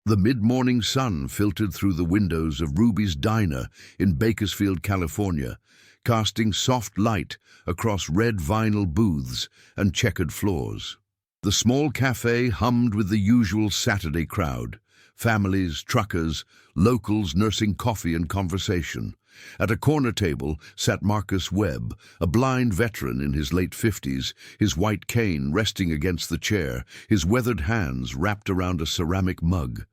The mid-morning sun filtered through the windows of Ruby's Diner in Bakersfield, California, casting soft light across red vinyl booths and checkered floors. The small cafe hummed with the usual Saturday crowd: families, truckers, locals nursing coffee and conversation. At a corner table sat Marcus Webb, a blind veteran in his late 50s, his white cane resting against the chair, his weathered hands wrapped around a ceramic mug.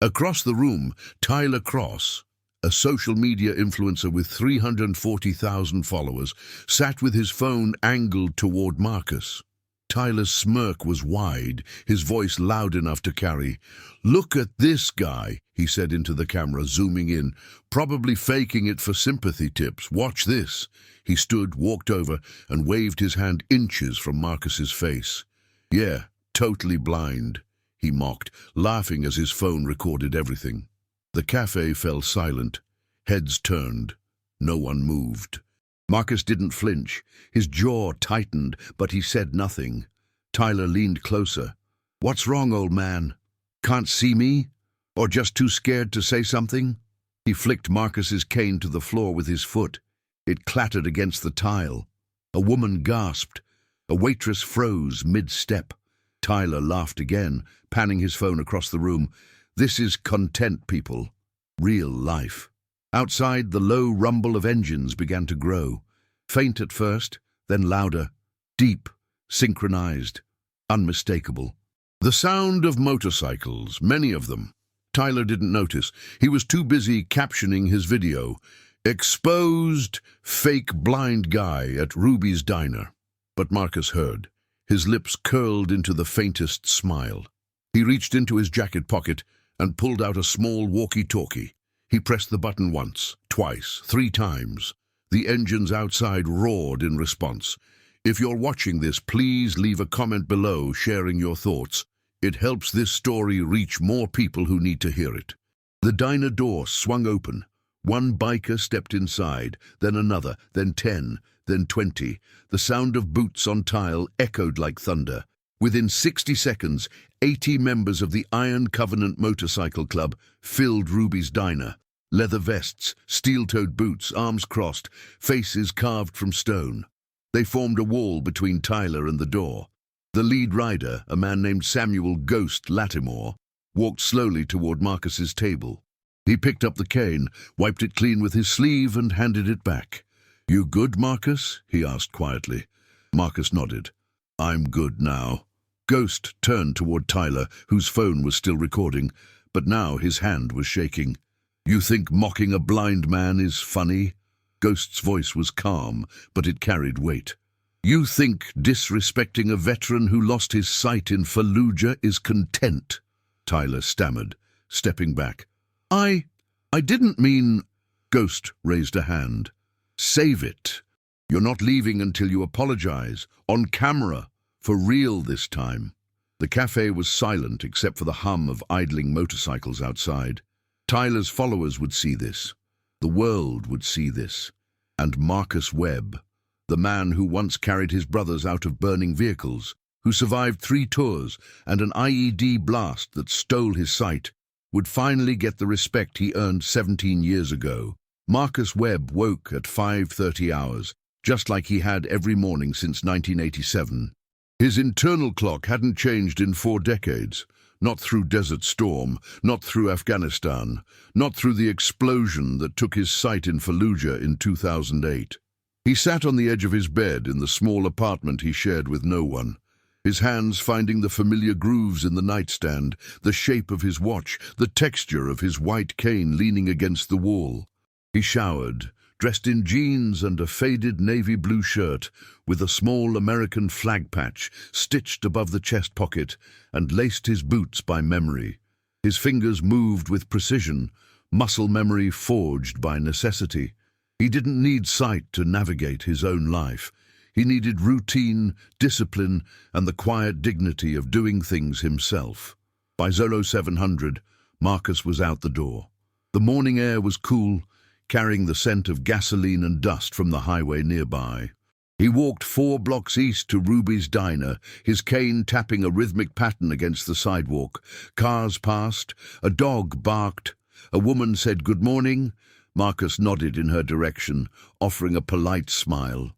Across the room, Tyler Cross, a social media influencer with 340,000 followers, sat with his phone angled toward Marcus. Tyler's smirk was wide, his voice loud enough to carry. "Look at this guy," he said into the camera, zooming in, "probably faking it for sympathy tips. Watch this." He stood, walked over, and waved his hand inches from Marcus's face. "Yeah, totally blind," he mocked, laughing as his phone recorded everything. The cafe fell silent. Heads turned. No one moved. Marcus didn't flinch. His jaw tightened, but he said nothing. Tyler leaned closer. "What's wrong, old man? Can't see me? Or just too scared to say something?" He flicked Marcus's cane to the floor with his foot. It clattered against the tile. A woman gasped. A waitress froze mid-step. Tyler laughed again, panning his phone across the room. "This is content, people. Real life." Outside, the low rumble of engines began to grow. Faint at first, then louder, deep, synchronized, unmistakable. The sound of motorcycles, many of them. Tyler didn't notice. He was too busy captioning his video, "Exposed fake blind guy at Ruby's Diner." But Marcus heard. His lips curled into the faintest smile. He reached into his jacket pocket and pulled out a small walkie-talkie. He pressed the button once, twice, 3 times. The engines outside roared in response. If you're watching this, please leave a comment below sharing your thoughts. It helps this story reach more people who need to hear it. The diner door swung open. One biker stepped inside, then another, then 10, then 20. The sound of boots on tile echoed like thunder. Within 60 seconds, 80 members of the Iron Covenant Motorcycle Club filled Ruby's Diner. Leather vests, steel-toed boots, arms crossed, faces carved from stone. They formed a wall between Tyler and the door. The lead rider, a man named Samuel "Ghost" Lattimore, walked slowly toward Marcus's table. He picked up the cane, wiped it clean with his sleeve, and handed it back. "You good, Marcus?" he asked quietly. Marcus nodded. "I'm good now." Ghost turned toward Tyler, whose phone was still recording, but now his hand was shaking. "You think mocking a blind man is funny?" Ghost's voice was calm, but it carried weight. "You think disrespecting a veteran who lost his sight in Fallujah is content?" Tyler stammered, stepping back. I didn't mean—" Ghost raised a hand. "Save it. You're not leaving until you apologize. On camera. For real this time." The cafe was silent except for the hum of idling motorcycles outside. Tyler's followers would see this. The world would see this. And Marcus Webb, the man who once carried his brothers out of burning vehicles, who survived 3 tours and an IED blast that stole his sight, would finally get the respect he earned 17 years ago. Marcus Webb woke at 5:30 hours, just like he had every morning since 1987. His internal clock hadn't changed in 4 decades. Not through Desert Storm, not through Afghanistan, not through the explosion that took his sight in Fallujah in 2008. He sat on the edge of his bed in the small apartment he shared with no one, his hands finding the familiar grooves in the nightstand, the shape of his watch, the texture of his white cane leaning against the wall. He showered, dressed in jeans and a faded navy blue shirt, with a small American flag patch stitched above the chest pocket, and laced his boots by memory. His fingers moved with precision, muscle memory forged by necessity. He didn't need sight to navigate his own life. He needed routine, discipline, and the quiet dignity of doing things himself. By 0700, Marcus was out the door. The morning air was cool, carrying the scent of gasoline and dust from the highway nearby. He walked 4 blocks east to Ruby's Diner, his cane tapping a rhythmic pattern against the sidewalk. Cars passed, a dog barked, a woman said good morning. Marcus nodded in her direction, offering a polite smile.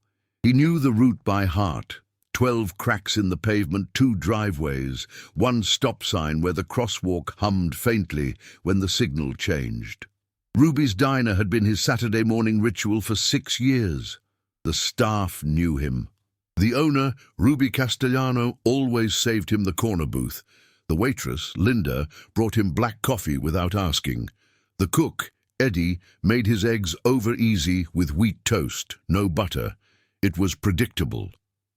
He knew the route by heart. 12 cracks in the pavement, 2 driveways, 1 stop sign where the crosswalk hummed faintly when the signal changed. Ruby's Diner had been his Saturday morning ritual for 6 years. The staff knew him. The owner, Ruby Castellano, always saved him the corner booth. The waitress, Linda, brought him black coffee without asking. The cook, Eddie, made his eggs over easy with wheat toast, no butter. It was predictable,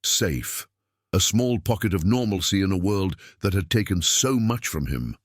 safe, a small pocket of normalcy in a world that had taken so much from him.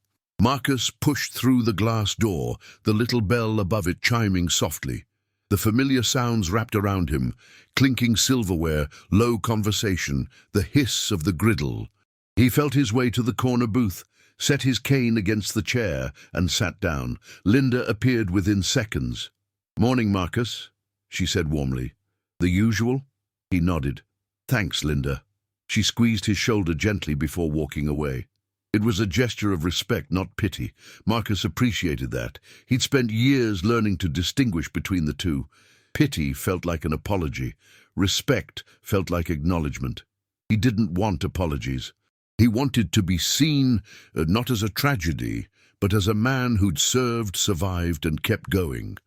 Marcus pushed through the glass door, the little bell above it chiming softly. The familiar sounds wrapped around him, clinking silverware, low conversation, the hiss of the griddle. He felt his way to the corner booth, set his cane against the chair, and sat down. Linda appeared within seconds. "Morning, Marcus," she said warmly. "The usual?" He nodded. "Thanks, Linda." She squeezed his shoulder gently before walking away. It was a gesture of respect, not pity. Marcus appreciated that. He'd spent years learning to distinguish between the two. Pity felt like an apology. Respect felt like acknowledgement. He didn't want apologies. He wanted to be seen, not as a tragedy, but as a man who'd served, survived, and kept going.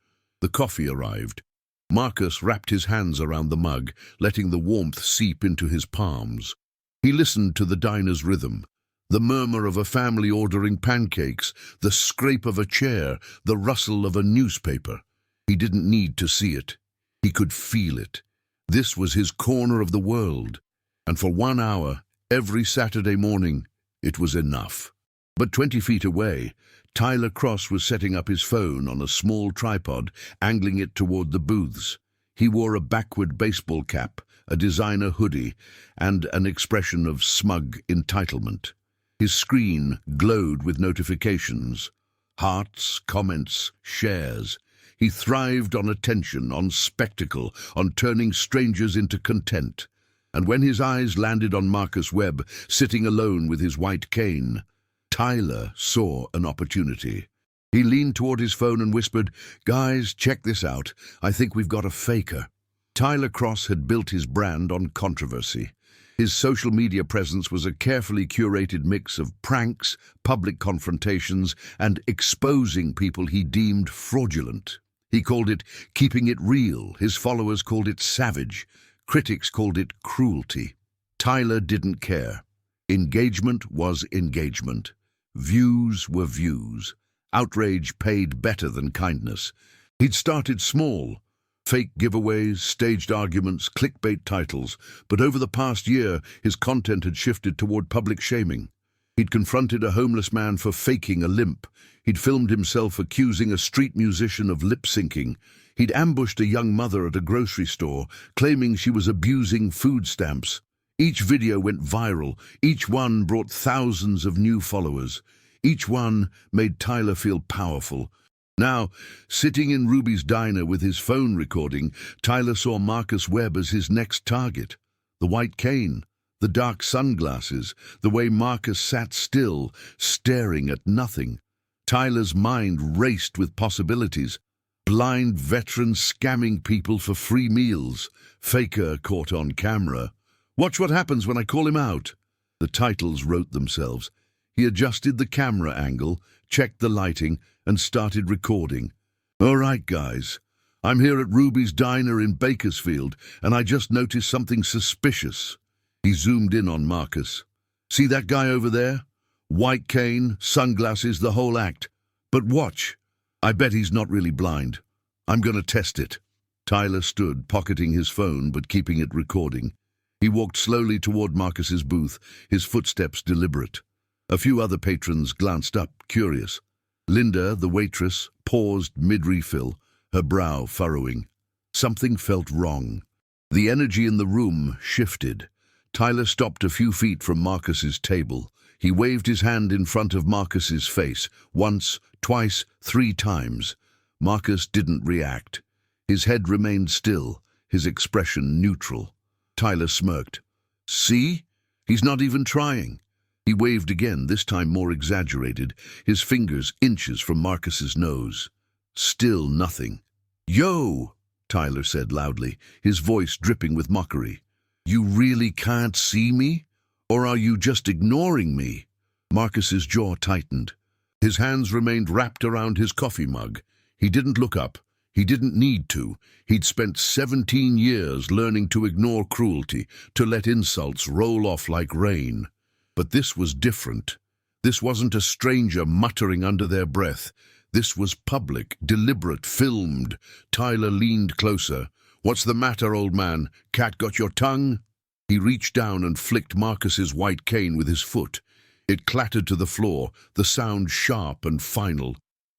The coffee arrived. Marcus wrapped his hands around the mug, letting the warmth seep into his palms. He listened to the diner's rhythm. The murmur of a family ordering pancakes, the scrape of a chair, the rustle of a newspaper. He didn't need to see it. He could feel it. This was his corner of the world. And for 1 hour, every Saturday morning, it was enough. But 20 feet away, Tyler Cross was setting up his phone on a small tripod, angling it toward the booths. He wore a backward baseball cap, a designer hoodie, and an expression of smug entitlement. His screen glowed with notifications. Hearts, comments, shares. He thrived on attention, on spectacle, on turning strangers into content. And when his eyes landed on Marcus Webb, sitting alone with his white cane, Tyler saw an opportunity. He leaned toward his phone and whispered, "Guys, check this out. I think we've got a faker." Tyler Cross had built his brand on controversy. His social media presence was a carefully curated mix of pranks, public confrontations, and exposing people he deemed fraudulent. He called it keeping it real. His followers called it savage. Critics called it cruelty. Tyler didn't care. Engagement was engagement. Views were views. Outrage paid better than kindness. He'd started small. Fake giveaways, staged arguments, clickbait titles, but over the past year, his content had shifted toward public shaming. He'd confronted a homeless man for faking a limp. He'd filmed himself accusing a street musician of lip-syncing. He'd ambushed a young mother at a grocery store, claiming she was abusing food stamps. Each video went viral. Each one brought thousands of new followers. Each one made Tyler feel powerful. Now, sitting in Ruby's Diner with his phone recording, Tyler saw Marcus Webb as his next target. The white cane, the dark sunglasses, the way Marcus sat still, staring at nothing. Tyler's mind raced with possibilities. Blind veteran scamming people for free meals. Faker caught on camera. Watch what happens when I call him out. The titles wrote themselves. He adjusted the camera angle, checked the lighting, and started recording. "All right, guys. I'm here at Ruby's Diner in Bakersfield, and I just noticed something suspicious." He zoomed in on Marcus. "See that guy over there? White cane, sunglasses, the whole act. But watch. I bet he's not really blind. I'm going to test it." Tyler stood, pocketing his phone but keeping it recording. He walked slowly toward Marcus's booth, his footsteps deliberate. A few other patrons glanced up, curious. Linda, the waitress, paused mid-refill, her brow furrowing. Something felt wrong. The energy in the room shifted. Tyler stopped a few feet from Marcus's table. He waved his hand in front of Marcus's face, once, twice, 3 times. Marcus didn't react. His head remained still, his expression neutral. Tyler smirked. See? He's not even trying. He waved again, this time more exaggerated, his fingers inches from Marcus's nose. Still nothing. Yo, Tyler said loudly, his voice dripping with mockery. You really can't see me? Or are you just ignoring me? Marcus's jaw tightened. His hands remained wrapped around his coffee mug. He didn't look up. He didn't need to. He'd spent 17 years learning to ignore cruelty, to let insults roll off like rain. But this was different. This wasn't a stranger muttering under their breath. This was public, deliberate, filmed. Tyler leaned closer. What's the matter, old man? Cat got your tongue? He reached down and flicked Marcus's white cane with his foot. It clattered to the floor, the sound sharp and final.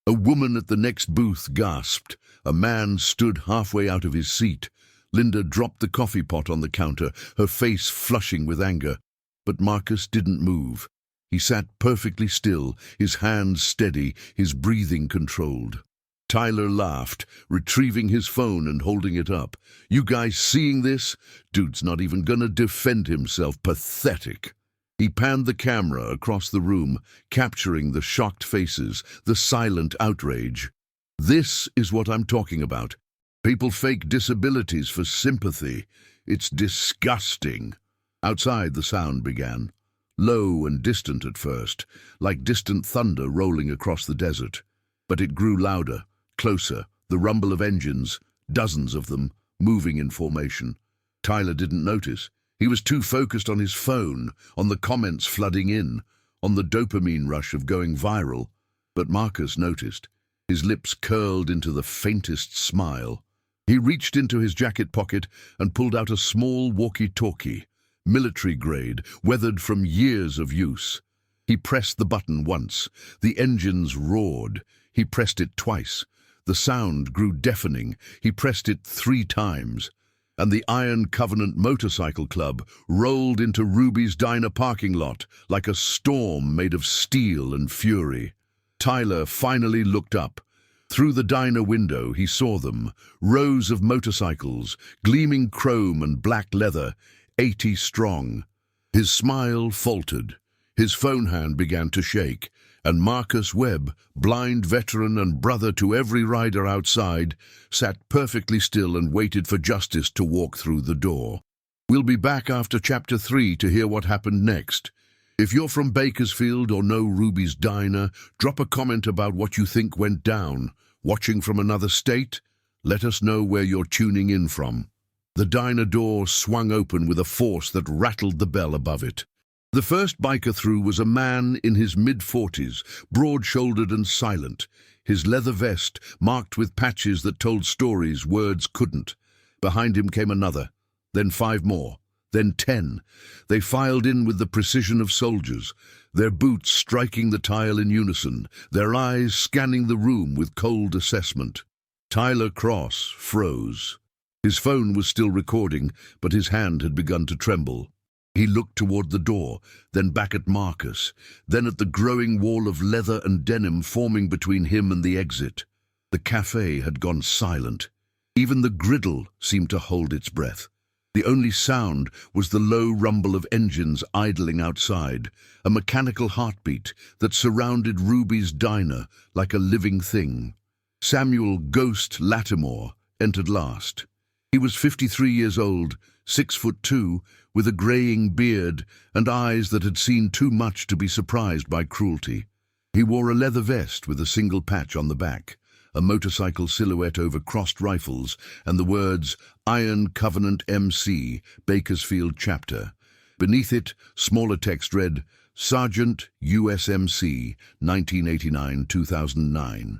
A woman at the next booth gasped. A man stood halfway out of his seat. Linda dropped the coffee pot on the counter, her face flushing with anger. But Marcus didn't move. He sat perfectly still, his hands steady, his breathing controlled. Tyler laughed, retrieving his phone and holding it up. You guys seeing this? Dude's not even gonna defend himself. Pathetic. He panned the camera across the room, capturing the shocked faces, the silent outrage. This is what I'm talking about. People fake disabilities for sympathy. It's disgusting. Outside, the sound began. Low and distant at first, like distant thunder rolling across the desert. But it grew louder, closer, the rumble of engines, dozens of them, moving in formation. Tyler didn't notice. He was too focused on his phone, on the comments flooding in, on the dopamine rush of going viral. But Marcus noticed. His lips curled into the faintest smile. He reached into his jacket pocket and pulled out a small walkie-talkie, military grade, weathered from years of use. He pressed the button once. The engines roared. He pressed it twice. The sound grew deafening. He pressed it 3 times. And the Iron Covenant Motorcycle Club rolled into Ruby's Diner parking lot like a storm made of steel and fury. Tyler finally looked up. Through the diner window he saw them, rows of motorcycles, gleaming chrome and black leather, 80 strong. His smile faltered. His phone hand began to shake, and Marcus Webb, blind veteran and brother to every rider outside, sat perfectly still and waited for justice to walk through the door. We'll be back after Chapter 3 to hear what happened next. If you're from Bakersfield or know Ruby's Diner, drop a comment about what you think went down. Watching from another state? Let us know where you're tuning in from. The diner door swung open with a force that rattled the bell above it. The first biker through was a man in his mid-40s, broad-shouldered and silent, his leather vest marked with patches that told stories words couldn't. Behind him came another, then 5 more, then 10. They filed in with the precision of soldiers, their boots striking the tile in unison, their eyes scanning the room with cold assessment. Tyler Cross froze. His phone was still recording, but his hand had begun to tremble. He looked toward the door, then back at Marcus, then at the growing wall of leather and denim forming between him and the exit. The cafe had gone silent. Even the griddle seemed to hold its breath. The only sound was the low rumble of engines idling outside, a mechanical heartbeat that surrounded Ruby's Diner like a living thing. Samuel Ghost Lattimore entered last. He was 53 years old, 6'2", with a graying beard and eyes that had seen too much to be surprised by cruelty. He wore a leather vest with a single patch on the back, a motorcycle silhouette over crossed rifles, and the words Iron Covenant MC, Bakersfield Chapter. Beneath it, smaller text read, Sergeant USMC, 1989-2009.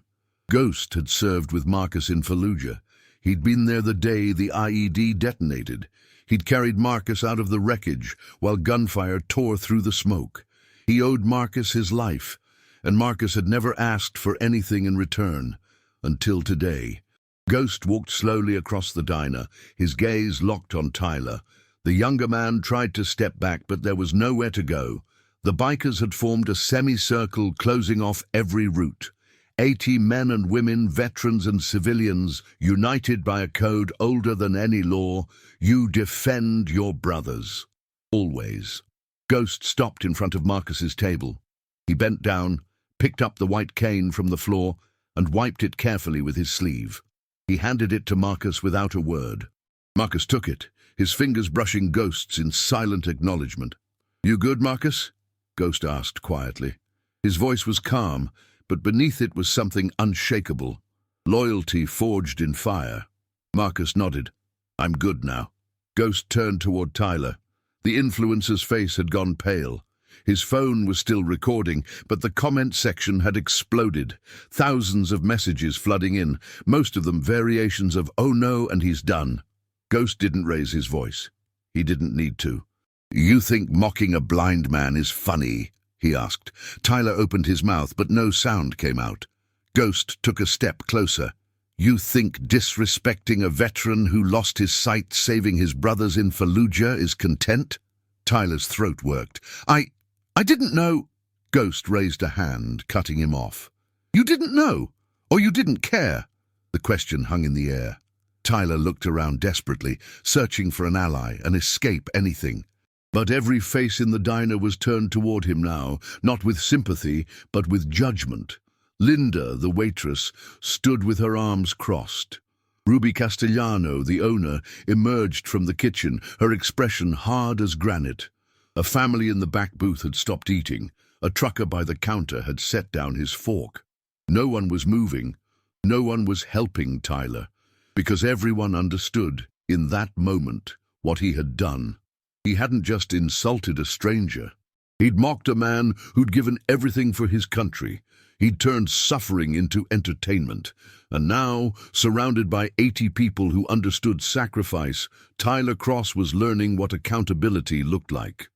Ghost had served with Marcus in Fallujah. He'd been there the day the IED detonated. He'd carried Marcus out of the wreckage while gunfire tore through the smoke. He owed Marcus his life, and Marcus had never asked for anything in return. Until today. Ghost walked slowly across the diner, his gaze locked on Tyler. The younger man tried to step back, but there was nowhere to go. The bikers had formed a semicircle closing off every route. 80 men and women, veterans and civilians, united by a code older than any law, you defend your brothers. Always. Ghost stopped in front of Marcus's table. He bent down, picked up the white cane from the floor, and wiped it carefully with his sleeve. He handed it to Marcus without a word. Marcus took it, his fingers brushing Ghost's in silent acknowledgement. "You good, Marcus?" Ghost asked quietly. His voice was calm, but beneath it was something unshakable, loyalty forged in fire. Marcus nodded. "I'm good now." Ghost turned toward Tyler. The influencer's face had gone pale. His phone was still recording, but the comment section had exploded. Thousands of messages flooding in, most of them variations of "oh no" and "he's done." Ghost didn't raise his voice. He didn't need to. "You think mocking a blind man is funny?" he asked. Tyler opened his mouth, but no sound came out. Ghost took a step closer. "You think disrespecting a veteran who lost his sight saving his brothers in Fallujah is content?" Tyler's throat worked. I didn't know." Ghost raised a hand, cutting him off. "You didn't know? Or you didn't care?" The question hung in the air. Tyler looked around desperately, searching for an ally, an escape, anything. But every face in the diner was turned toward him now, not with sympathy, but with judgment. Linda, the waitress, stood with her arms crossed. Ruby Castellano, the owner, emerged from the kitchen, her expression hard as granite. A family in the back booth had stopped eating. A trucker by the counter had set down his fork. No one was moving. No one was helping Tyler, because everyone understood, in that moment, what he had done. He hadn't just insulted a stranger. He'd mocked a man who'd given everything for his country. He'd turned suffering into entertainment. And now, surrounded by 80 people who understood sacrifice, Tyler Cross was learning what accountability looked like.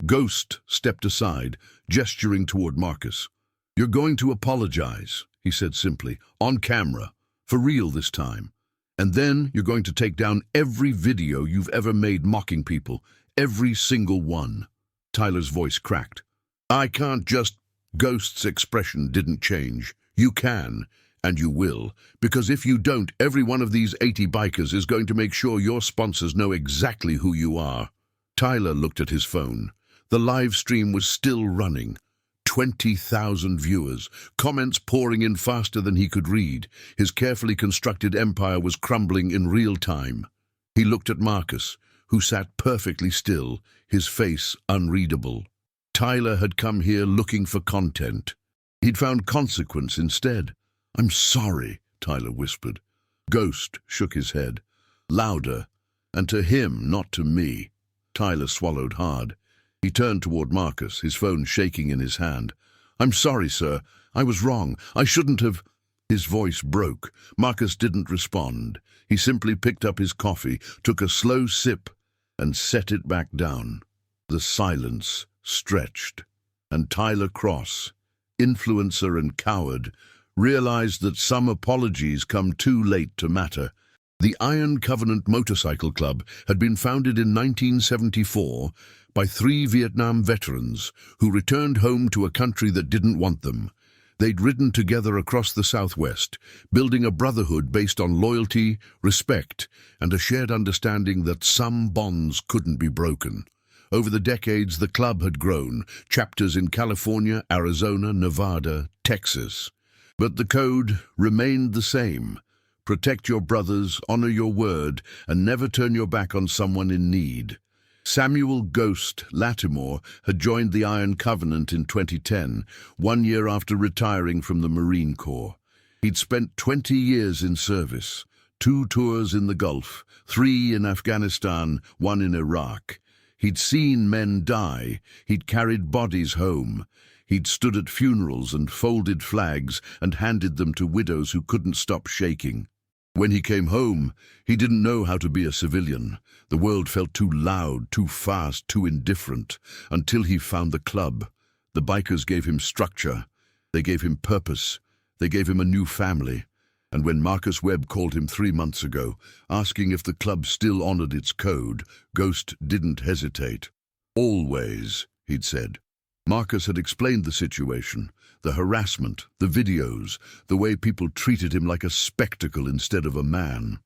Ghost stepped aside, gesturing toward Marcus. "You're going to apologize," he said simply, "on camera, for real this time. And then you're going to take down every video you've ever made mocking people, every single one." Tyler's voice cracked. "I can't just—" Ghost's expression didn't change. "You can, and you will, because if you don't, every one of these 80 bikers is going to make sure your sponsors know exactly who you are." Tyler looked at his phone. The live stream was still running. 20,000 viewers, comments pouring in faster than he could read. His carefully constructed empire was crumbling in real time. He looked at Marcus, who sat perfectly still, his face unreadable. Tyler had come here looking for content. He'd found consequence instead. "I'm sorry," Tyler whispered. Ghost shook his head. Louder, and to him, not to me. Tyler swallowed hard. He turned toward Marcus, his phone shaking in his hand. "I'm sorry, sir. I was wrong. I shouldn't have—" His voice broke. Marcus didn't respond. He simply picked up his coffee, took a slow sip, and set it back down. The silence stretched, and Tyler Cross, influencer and coward, realized that some apologies come too late to matter. The Iron Covenant Motorcycle Club had been founded in 1974 by 3 Vietnam veterans who returned home to a country that didn't want them. They'd ridden together across the Southwest, building a brotherhood based on loyalty, respect, and a shared understanding that some bonds couldn't be broken. Over the decades, the club had grown, chapters in California, Arizona, Nevada, Texas. But the code remained the same. Protect your brothers, honor your word, and never turn your back on someone in need. Samuel Ghost Lattimore had joined the Iron Covenant in 2010, 1 year after retiring from the Marine Corps. He'd spent 20 years in service, 2 tours in the Gulf, 3 in Afghanistan, 1 in Iraq. He'd seen men die. He'd carried bodies home. He'd stood at funerals and folded flags and handed them to widows who couldn't stop shaking. When he came home, he didn't know how to be a civilian. The world felt too loud, too fast, too indifferent, until he found the club. The bikers gave him structure. They gave him purpose. They gave him a new family. And when Marcus Webb called him 3 months ago, asking if the club still honored its code, Ghost didn't hesitate. "Always," he'd said. Marcus had explained the situation, the harassment, the videos, the way people treated him like a spectacle instead of a man.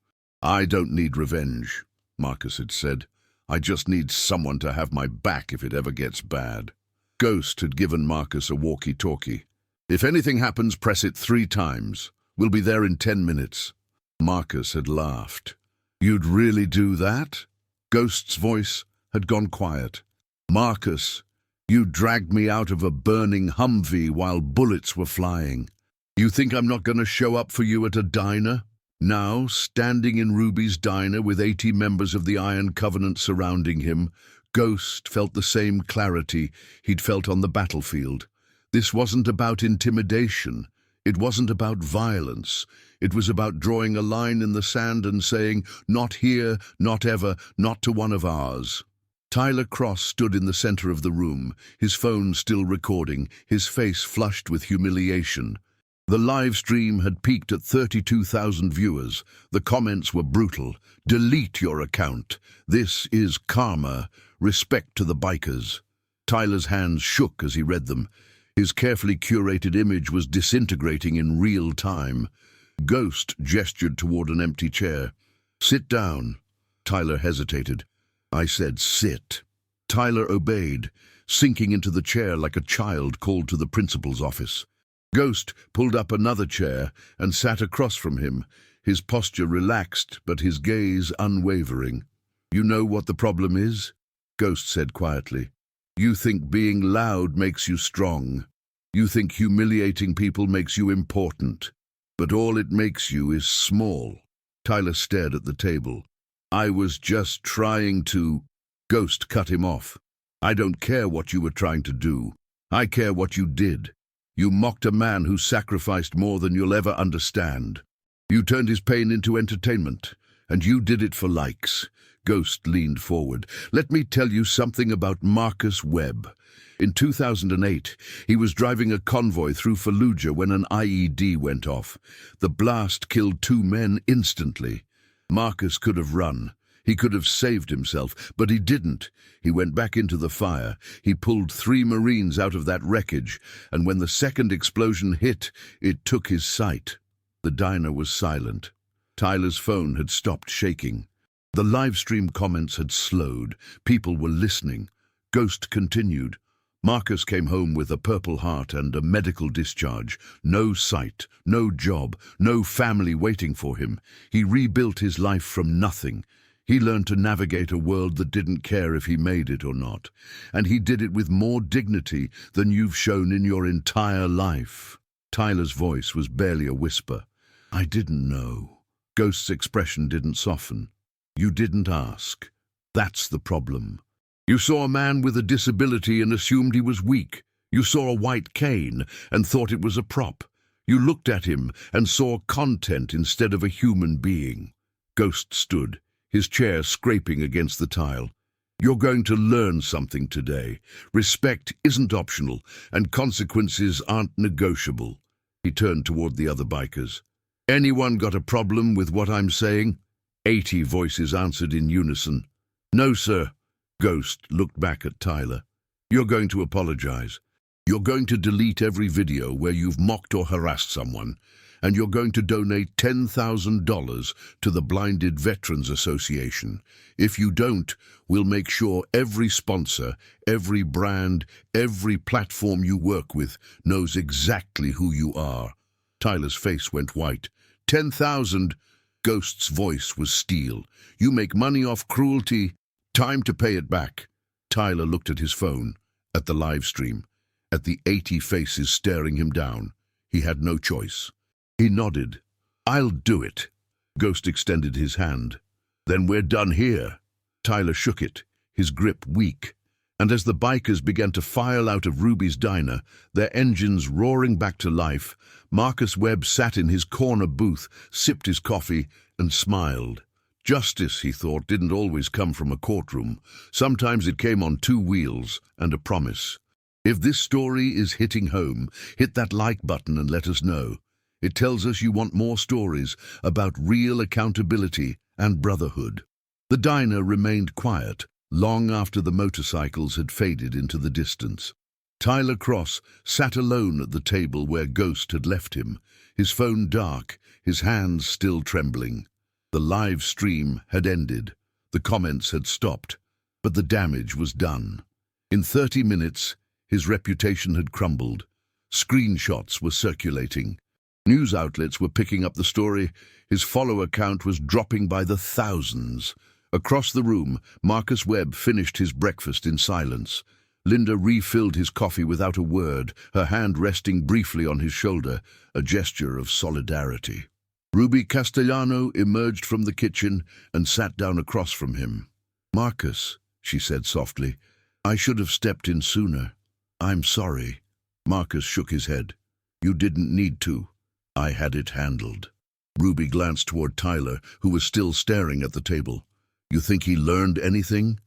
"I don't need revenge," Marcus had said. "I just need someone to have my back if it ever gets bad." Ghost had given Marcus a walkie-talkie. "If anything happens, press it 3 times. We'll be there in 10 minutes. Marcus had laughed. "You'd really do that?" Ghost's voice had gone quiet. "Marcus, you dragged me out of a burning Humvee while bullets were flying. You think I'm not going to show up for you at a diner?" Now, standing in Ruby's diner with 80 members of the Iron Covenant surrounding him, Ghost felt the same clarity he'd felt on the battlefield. This wasn't about intimidation. It wasn't about violence. It was about drawing a line in the sand and saying, "Not here, not ever, not to one of ours." Tyler Cross stood in the center of the room, his phone still recording, his face flushed with humiliation. The live stream had peaked at 32,000 viewers. The comments were brutal. "Delete your account. This is karma. Respect to the bikers." Tyler's hands shook as he read them. His carefully curated image was disintegrating in real time. Ghost gestured toward an empty chair. "Sit down." Tyler hesitated. "I said sit." Tyler obeyed, sinking into the chair like a child called to the principal's office. Ghost pulled up another chair and sat across from him, his posture relaxed but his gaze unwavering. "You know what the problem is?" Ghost said quietly. "You think being loud makes you strong. You think humiliating people makes you important. But all it makes you is small." Tyler stared at the table. "I was just trying to—" Ghost cut him off. "I don't care what you were trying to do. I care what you did. You mocked a man who sacrificed more than you'll ever understand. You turned his pain into entertainment, and you did it for likes." Ghost leaned forward. "Let me tell you something about Marcus Webb. In 2008, he was driving a convoy through Fallujah when an IED went off. The blast killed 2 men instantly. Marcus could have run. He could have saved himself, but he didn't. He went back into the fire. He pulled 3 Marines out of that wreckage, and when the second explosion hit, it took his sight." The diner was silent. Tyler's phone had stopped shaking. The livestream comments had slowed. People were listening. Ghost continued. "Marcus came home with a Purple Heart and a medical discharge. No sight, no job, no family waiting for him. He rebuilt his life from nothing. He learned to navigate a world that didn't care if he made it or not. And he did it with more dignity than you've shown in your entire life." Tyler's voice was barely a whisper. "I didn't know." Ghost's expression didn't soften. "You didn't ask. That's the problem. You saw a man with a disability and assumed he was weak. You saw a white cane and thought it was a prop. You looked at him and saw content instead of a human being." Ghost stood, his chair scraping against the tile. "You're going to learn something today. Respect isn't optional, and consequences aren't negotiable." He turned toward the other bikers. "Anyone got a problem with what I'm saying?" 80 voices answered in unison. "No, sir." Ghost looked back at Tyler. "You're going to apologize. You're going to delete every video where you've mocked or harassed someone, and you're going to donate $10,000 to the Blinded Veterans Association. If you don't, we'll make sure every sponsor, every brand, every platform you work with knows exactly who you are." Tyler's face went white. 10,000? Ghost's voice was steel. "You make money off cruelty. Time to pay it back." Tyler looked at his phone, at the live stream, at the 80 faces staring him down. He had no choice. He nodded. "I'll do it." Ghost extended his hand. "Then we're done here." Tyler shook it, his grip weak. And as the bikers began to file out of Ruby's diner, their engines roaring back to life, Marcus Webb sat in his corner booth, sipped his coffee, and smiled. Justice, he thought, didn't always come from a courtroom. Sometimes it came on 2 wheels and a promise. If this story is hitting home, hit that like button and let us know. It tells us you want more stories about real accountability and brotherhood. The diner remained quiet long after the motorcycles had faded into the distance. Tyler Cross sat alone at the table where Ghost had left him, his phone dark, his hands still trembling. The live stream had ended, the comments had stopped, but the damage was done. In 30 minutes, his reputation had crumbled. Screenshots were circulating. News outlets were picking up the story. His follower count was dropping by the thousands. Across the room, Marcus Webb finished his breakfast in silence. Linda refilled his coffee without a word, her hand resting briefly on his shoulder, a gesture of solidarity. Ruby Castellano emerged from the kitchen and sat down across from him. "Marcus," she said softly, "I should have stepped in sooner. I'm sorry." Marcus shook his head. "You didn't need to. I had it handled." Ruby glanced toward Tyler, who was still staring at the table. "You think he learned anything?"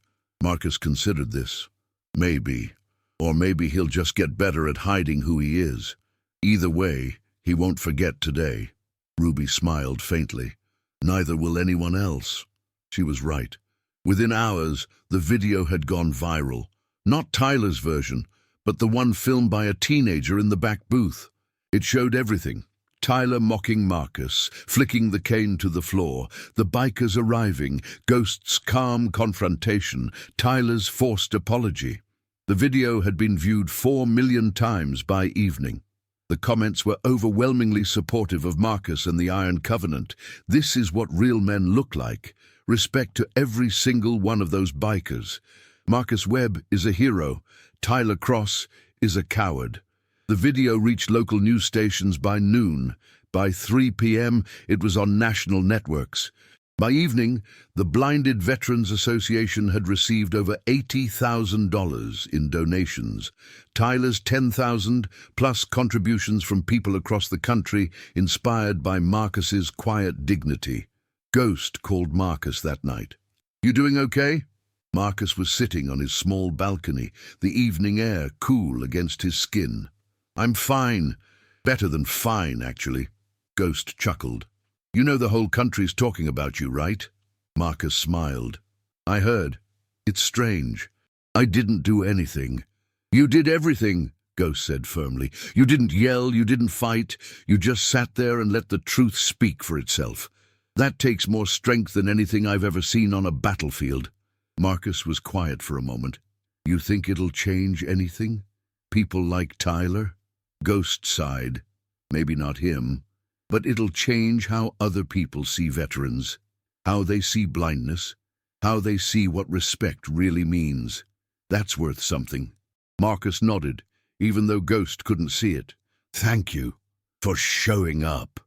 Marcus considered this. "Maybe. Or maybe he'll just get better at hiding who he is. Either way, he won't forget today." Ruby smiled faintly. "Neither will anyone else." She was right. Within hours, the video had gone viral. Not Tyler's version, but the one filmed by a teenager in the back booth. It showed everything. Tyler mocking Marcus, flicking the cane to the floor, the bikers arriving, Ghost's calm confrontation, Tyler's forced apology. The video had been viewed 4 million times by evening. The comments were overwhelmingly supportive of Marcus and the Iron Covenant. "This is what real men look like. Respect to every single one of those bikers. Marcus Webb is a hero. Tyler Cross is a coward." The video reached local news stations by noon. By 3 p.m., it was on national networks. By evening, the Blinded Veterans Association had received over $80,000 in donations. Tyler's $10,000 plus contributions from people across the country, inspired by Marcus's quiet dignity. Ghost called Marcus that night. "You doing okay?" Marcus was sitting on his small balcony, the evening air cool against his skin. "I'm fine. Better than fine, actually." Ghost chuckled. "You know the whole country's talking about you, right?" Marcus smiled. "I heard. It's strange. I didn't do anything." "You did everything," Ghost said firmly. "You didn't yell, you didn't fight. You just sat there and let the truth speak for itself. That takes more strength than anything I've ever seen on a battlefield." Marcus was quiet for a moment. "You think it'll change anything? People like Tyler?" Ghost sighed. "Maybe not him, but it'll change how other people see veterans, how they see blindness, how they see what respect really means. That's worth something." Marcus nodded, even though Ghost couldn't see it. "Thank you for showing up."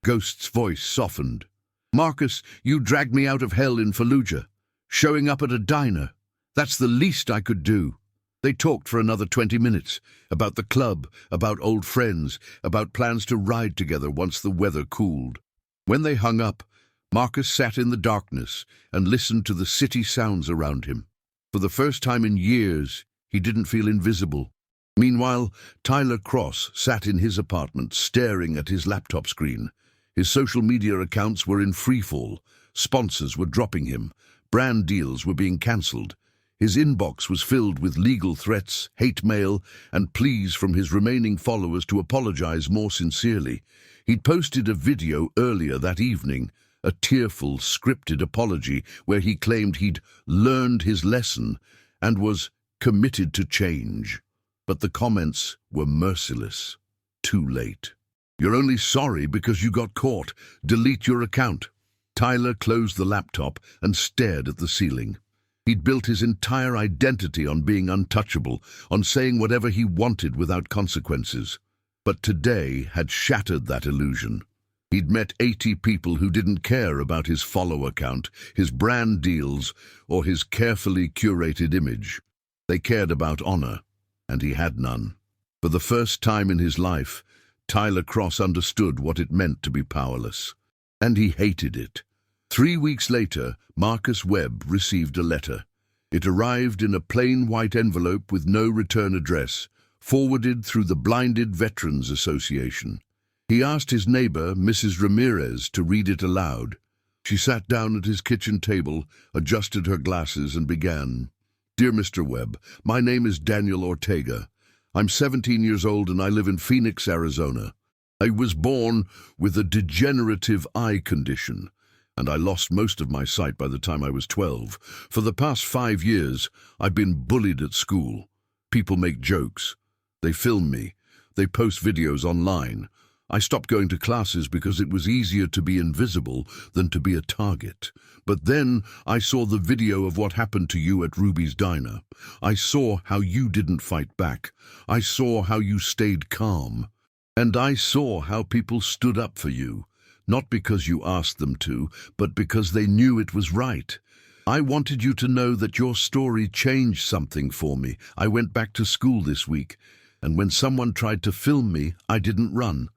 Ghost's voice softened. "Marcus, you dragged me out of hell in Fallujah. Showing up at a diner. That's the least I could do." They talked for another 20 minutes, about the club, about old friends, about plans to ride together once the weather cooled. When they hung up, Marcus sat in the darkness and listened to the city sounds around him. For the first time in years, he didn't feel invisible. Meanwhile, Tyler Cross sat in his apartment, staring at his laptop screen. His social media accounts were in freefall. Sponsors were dropping him. Brand deals were being cancelled. His inbox was filled with legal threats, hate mail, and pleas from his remaining followers to apologize more sincerely. He'd posted a video earlier that evening, a tearful, scripted apology where he claimed he'd learned his lesson and was committed to change. But the comments were merciless. Too late. "You're only sorry because you got caught. Delete your account." Tyler closed the laptop and stared at the ceiling. He'd built his entire identity on being untouchable, on saying whatever he wanted without consequences. But today had shattered that illusion. He'd met 80 people who didn't care about his follower count, his brand deals, or his carefully curated image. They cared about honor, and he had none. For the first time in his life, Tyler Cross understood what it meant to be powerless. And he hated it. 3 weeks later, Marcus Webb received a letter. It arrived in a plain white envelope with no return address, forwarded through the Blinded Veterans Association. He asked his neighbor, Mrs. Ramirez, to read it aloud. She sat down at his kitchen table, adjusted her glasses, and began. "Dear Mr. Webb, my name is Daniel Ortega. I'm 17 years old and I live in Phoenix, Arizona. I was born with a degenerative eye condition, and I lost most of my sight by the time I was 12. For the past 5 years, I've been bullied at school. People make jokes. They film me. They post videos online. I stopped going to classes because it was easier to be invisible than to be a target. But then I saw the video of what happened to you at Ruby's Diner. I saw how you didn't fight back. I saw how you stayed calm. And I saw how people stood up for you, not because you asked them to, but because they knew it was right. I wanted you to know that your story changed something for me. I went back to school this week, and when someone tried to film me, I didn't run.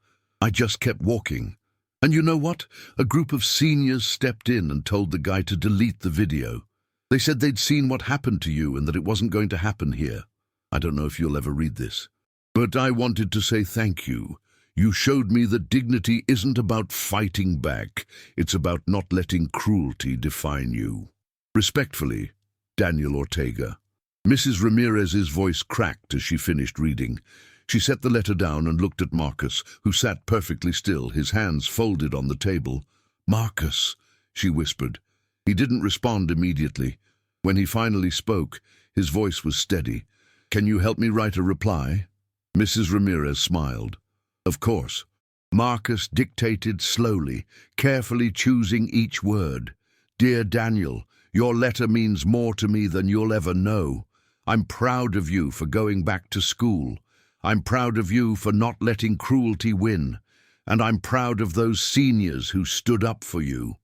I just kept walking. And you know what? A group of seniors stepped in and told the guy to delete the video. They said they'd seen what happened to you and that it wasn't going to happen here. I don't know if you'll ever read this. But I wanted to say thank you. You showed me that dignity isn't about fighting back. It's about not letting cruelty define you. Respectfully, Daniel Ortega. Mrs. Ramirez's voice cracked as she finished reading. She set the letter down and looked at Marcus, who sat perfectly still, his hands folded on the table. "Marcus," she whispered. He didn't respond immediately. When he finally spoke, his voice was steady. "Can you help me write a reply?" Mrs. Ramirez smiled. "Of course." Marcus dictated slowly, carefully choosing each word. "Dear Daniel, your letter means more to me than you'll ever know. I'm proud of you for going back to school. I'm proud of you for not letting cruelty win. And I'm proud of those seniors who stood up for you.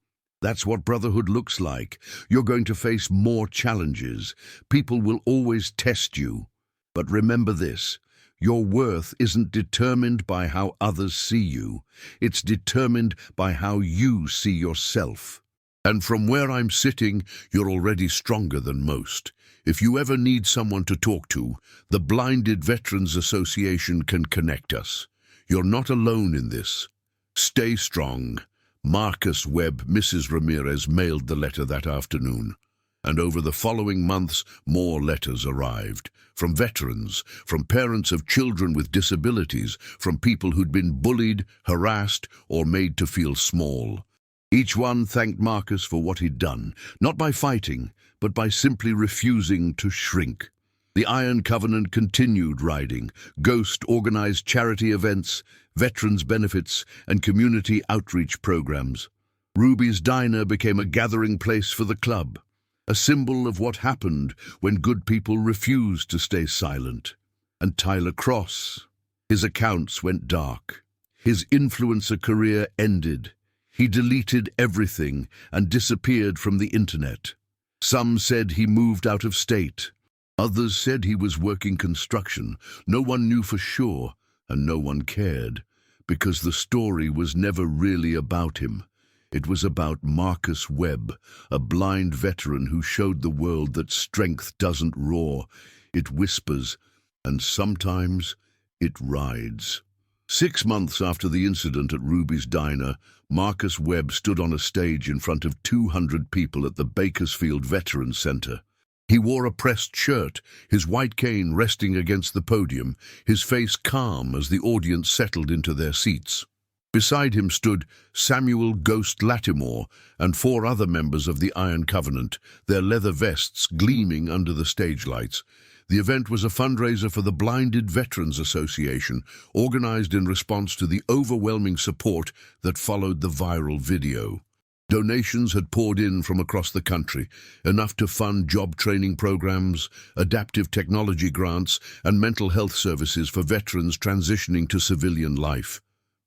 That's what brotherhood looks like. You're going to face more challenges. People will always test you. But remember this, your worth isn't determined by how others see you. It's determined by how you see yourself. And from where I'm sitting, you're already stronger than most. If you ever need someone to talk to, the Blinded Veterans Association can connect us. You're not alone in this. Stay strong. Marcus Webb. Mrs. Ramirez mailed the letter that afternoon. And over the following months, more letters arrived. From veterans, from parents of children with disabilities, from people who'd been bullied, harassed, or made to feel small. Each one thanked Marcus for what he'd done, not by fighting, but by simply refusing to shrink. The Iron Covenant continued riding. Ghost organized charity events, veterans benefits, and community outreach programs. Ruby's Diner became a gathering place for the club, a symbol of what happened when good people refused to stay silent. And Tyler Cross, his accounts went dark. His influencer career ended. He deleted everything and disappeared from the internet. Some said he moved out of state. Others said he was working construction. No one knew for sure, and no one cared, because the story was never really about him. It was about Marcus Webb, a blind veteran who showed the world that strength doesn't roar, it whispers, and sometimes it rides. 6 months after the incident at Ruby's Diner, Marcus Webb stood on a stage in front of 200 people at the Bakersfield Veterans Center. He wore a pressed shirt, his white cane resting against the podium, his face calm as the audience settled into their seats. Beside him stood Samuel "Ghost" Lattimore and 4 other members of the Iron Covenant, their leather vests gleaming under the stage lights. The event was a fundraiser for the Blinded Veterans Association, organized in response to the overwhelming support that followed the viral video. Donations had poured in from across the country, enough to fund job training programs, adaptive technology grants, and mental health services for veterans transitioning to civilian life.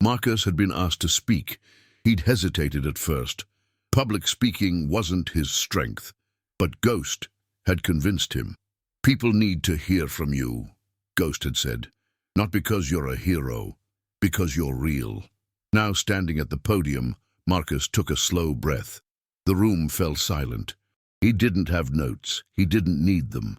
Marcus had been asked to speak. He'd hesitated at first. Public speaking wasn't his strength, but Ghost had convinced him. "People need to hear from you," Ghost had said. "Not because you're a hero, because you're real." Now standing at the podium, Marcus took a slow breath. The room fell silent. He didn't have notes. He didn't need them.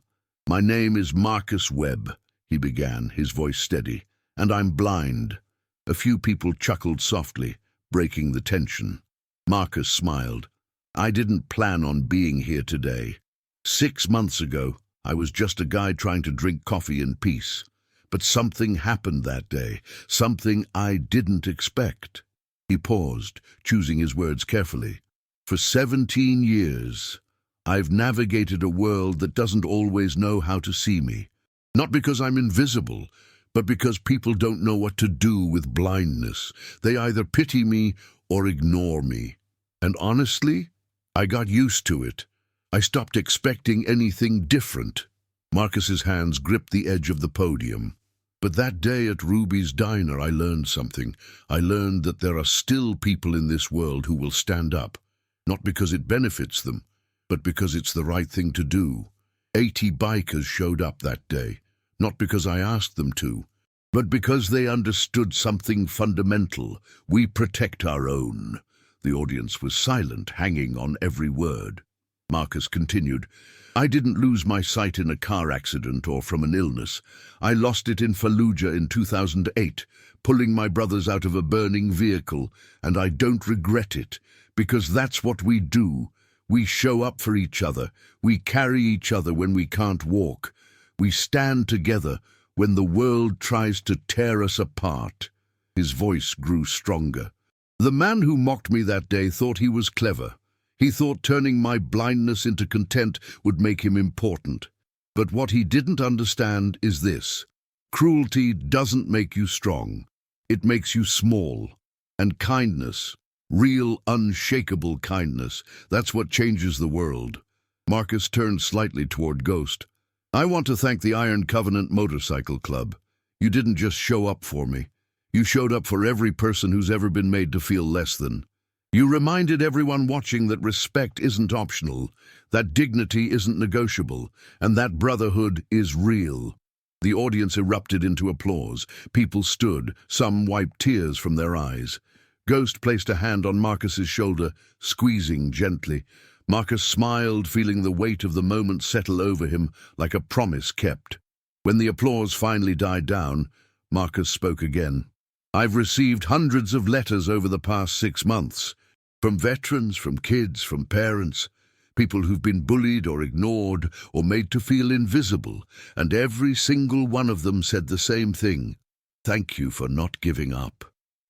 "My name is Marcus Webb," he began, his voice steady, "and I'm blind." A few people chuckled softly, breaking the tension. Marcus smiled. "I didn't plan on being here today. 6 months ago, I was just a guy trying to drink coffee in peace. But something happened that day, something I didn't expect. He paused, choosing his words carefully. For 17 years, I've navigated a world that doesn't always know how to see me. Not because I'm invisible, but because people don't know what to do with blindness. They either pity me or ignore me. And honestly, I got used to it. I stopped expecting anything different. Marcus's hands gripped the edge of the podium. But that day at Ruby's diner, I learned something. I learned that there are still people in this world who will stand up, not because it benefits them, but because it's the right thing to do. 80 bikers showed up that day, not because I asked them to, but because they understood something fundamental. We protect our own. The audience was silent, hanging on every word. Marcus continued, I didn't lose my sight in a car accident or from an illness. I lost it in Fallujah in 2008, pulling my brothers out of a burning vehicle, and I don't regret it, because that's what we do. We show up for each other. We carry each other when we can't walk. We stand together when the world tries to tear us apart. His voice grew stronger. The man who mocked me that day thought he was clever. He thought turning my blindness into content would make him important. But what he didn't understand is this. Cruelty doesn't make you strong. It makes you small. And kindness, real, unshakable kindness, that's what changes the world. Marcus turned slightly toward Ghost. I want to thank the Iron Covenant Motorcycle Club. You didn't just show up for me. You showed up for every person who's ever been made to feel less than. You reminded everyone watching that respect isn't optional, that dignity isn't negotiable, and that brotherhood is real. The audience erupted into applause. People stood, some wiped tears from their eyes. Ghost placed a hand on Marcus's shoulder, squeezing gently. Marcus smiled, feeling the weight of the moment settle over him like a promise kept. When the applause finally died down, Marcus spoke again. I've received hundreds of letters over the past 6 months. From veterans, from kids, from parents, people who've been bullied or ignored or made to feel invisible, and every single one of them said the same thing. Thank you for not giving up.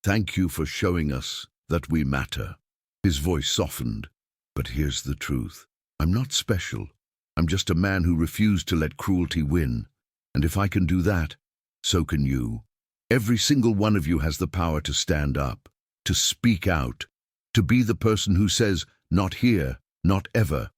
Thank you for showing us that we matter. His voice softened. But here's the truth. I'm not special. I'm just a man who refused to let cruelty win. And if I can do that, so can you. Every single one of you has the power to stand up, to speak out, to be the person who says, not here, not ever,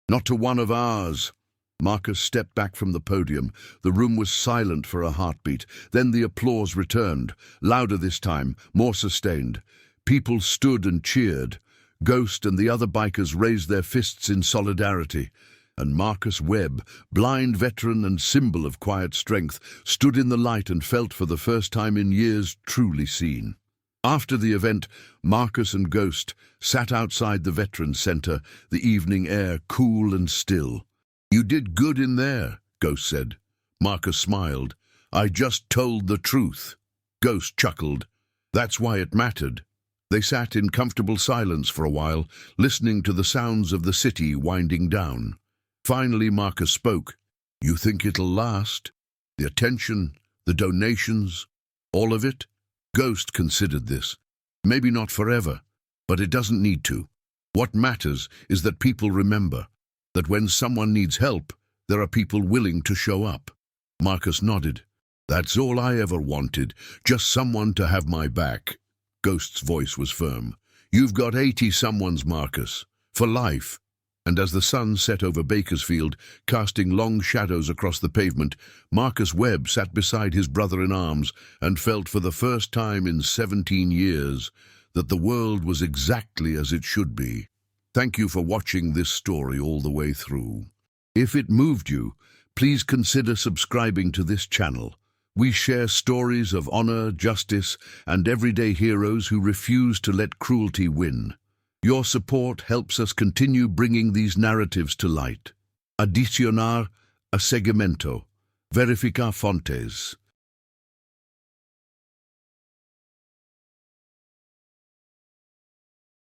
not to one of ours. Marcus stepped back from the podium. The room was silent for a heartbeat. Then the applause returned, louder this time, more sustained. People stood and cheered. Ghost and the other bikers raised their fists in solidarity. And Marcus Webb, blind veteran and symbol of quiet strength, stood in the light and felt for the first time in years truly seen. After the event, Marcus and Ghost sat outside the Veterans Center, the evening air cool and still. You did good in there, Ghost said. Marcus smiled. I just told the truth. Ghost chuckled. That's why it mattered. They sat in comfortable silence for a while, listening to the sounds of the city winding down. Finally, Marcus spoke. You think it'll last? The attention, the donations, all of it? Ghost considered this. Maybe not forever, but it doesn't need to. What matters is that people remember, that when someone needs help, there are people willing to show up. Marcus nodded. That's all I ever wanted, just someone to have my back. Ghost's voice was firm. You've got 80 someones, Marcus, for life. And as the sun set over Bakersfield, casting long shadows across the pavement, Marcus Webb sat beside his brother in arms and felt for the first time in 17 years that the world was exactly as it should be. Thank you for watching this story all the way through. If it moved you, please consider subscribing to this channel. We share stories of honor, justice, and everyday heroes who refuse to let cruelty win. Your support helps us continue bringing these narratives to light. Adicionar a segmento. Verifica fontes.